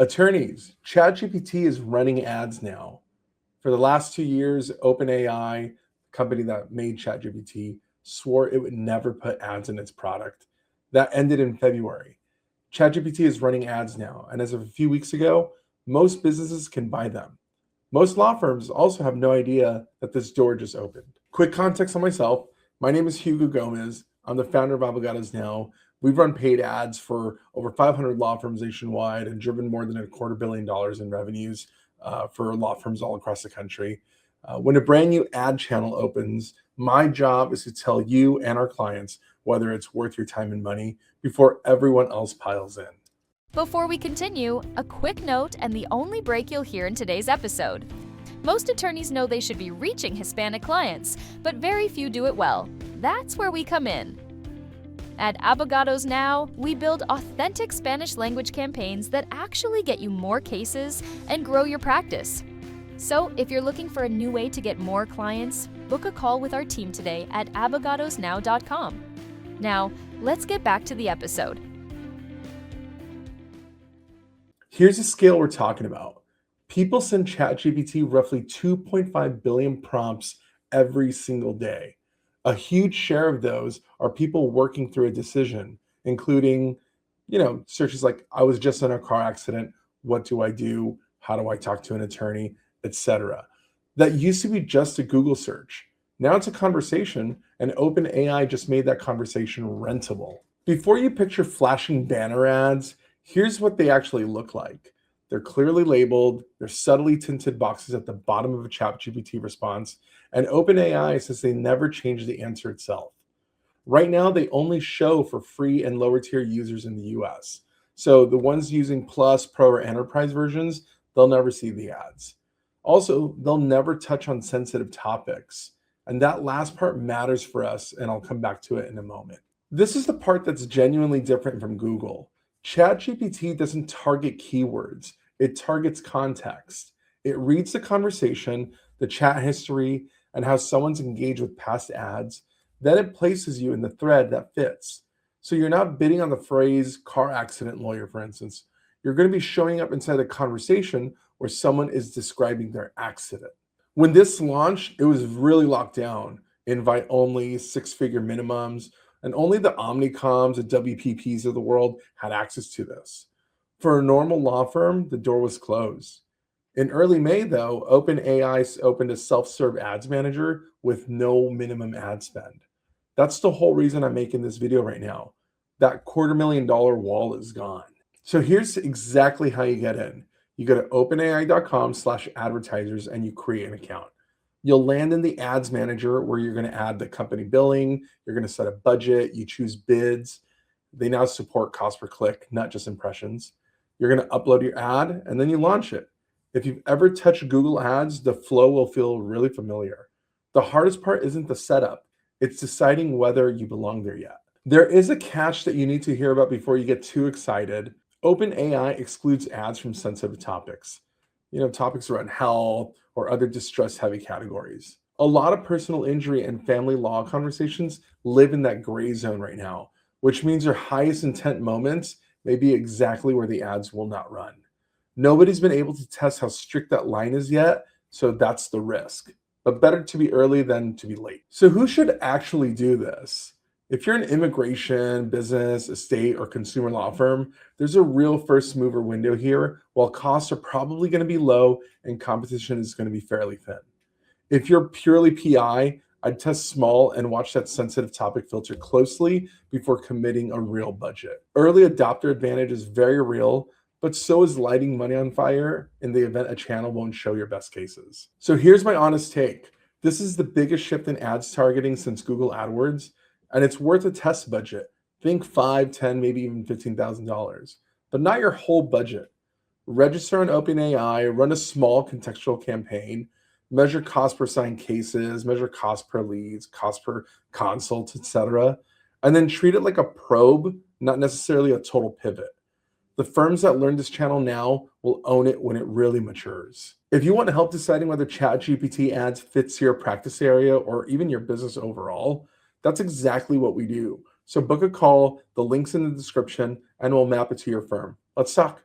Attorneys, ChatGPT is running ads now. For the last 2 years, OpenAI, the company that made ChatGPT, swore it would never put ads in its product. That ended in February. ChatGPT is running ads now, and as of a few weeks ago, most businesses can buy them. Most law firms also have no idea that this door just opened. Quick context on myself. My name is Hugo Gomez. I'm the founder of Abogados now. We've run paid ads for over 500 law firms nationwide and driven more than $250 million in revenues for law firms all across the country. When a brand new ad channel opens, my job is to tell you and our clients whether it's worth your time and money before everyone else piles in. Before we continue, a quick note and the only break you'll hear in today's episode. Most attorneys know they should be reaching Hispanic clients, but very few do it well. That's where we come in. At Abogados Now, we build authentic Spanish language campaigns that actually get you more cases and grow your practice. So if you're looking for a new way to get more clients, book a call with our team today at abogadosnow.com. Now, let's get back to the episode. Here's the scale we're talking about. People send ChatGPT roughly 2.5 billion prompts every single day. A huge share of those are people working through a decision, including, searches like, I was just in a car accident. What do I do? How do I talk to an attorney, etc. That used to be just a Google search. Now it's a conversation, and OpenAI just made that conversation rentable. Before you picture flashing banner ads, here's what they actually look like. They're clearly labeled, they're subtly tinted boxes at the bottom of a ChatGPT response, and OpenAI says they never change the answer itself. Right now, they only show for free and lower tier users in the US. So the ones using Plus, Pro, or Enterprise versions, they'll never see the ads. Also, they'll never touch on sensitive topics. And that last part matters for us, and I'll come back to it in a moment. This is the part that's genuinely different from Google. ChatGPT doesn't target keywords, it targets context. It reads the conversation, the chat history, and how someone's engaged with past ads. Then it places you in the thread that fits. So you're not bidding on the phrase car accident lawyer, for instance. You're going to be showing up inside a conversation where someone is describing their accident. When this launched, it was really locked down, invite only, 6-figure minimums, and only the Omnicoms and WPPs of the world had access to this. For a normal law firm, the door was closed. In early May, though, OpenAI opened a self-serve ads manager with no minimum ad spend. That's the whole reason I'm making this video right now. That $250,000 wall is gone. So here's exactly how you get in. You go to openai.com/advertisers and you create an account. You'll land in the ads manager where you're going to add the company billing. You're going to set a budget. You choose bids. They now support cost per click, not just impressions. You're going to upload your ad and then you launch it. If you've ever touched Google Ads, the flow will feel really familiar. The hardest part isn't the setup. It's deciding whether you belong there yet. There is a catch that you need to hear about before you get too excited. OpenAI excludes ads from sensitive topics. Topics around health or other distress-heavy categories. A lot of personal injury and family law conversations live in that gray zone right now, which means your highest intent moments may be exactly where the ads will not run. Nobody's been able to test how strict that line is yet, so that's the risk. But better to be early than to be late. So who should actually do this? If you're an immigration, business, estate, or consumer law firm, there's a real first mover window here, while costs are probably going to be low and competition is going to be fairly thin. If you're purely PI, I'd test small and watch that sensitive topic filter closely before committing a real budget. Early adopter advantage is very real, but so is lighting money on fire in the event a channel won't show your best cases. So here's my honest take. This is the biggest shift in ads targeting since Google AdWords. And it's worth a test budget. Think $5, $10, maybe even $15,000, but not your whole budget. Register on OpenAI, run a small contextual campaign, measure cost per signed cases, measure cost per leads, cost per consult, etc. And then treat it like a probe, not necessarily a total pivot. The firms that learn this channel now will own it when it really matures. If you want help deciding whether ChatGPT ads fits your practice area or even your business overall, that's exactly what we do. So book a call, the link's in the description, and we'll map it to your firm. Let's talk.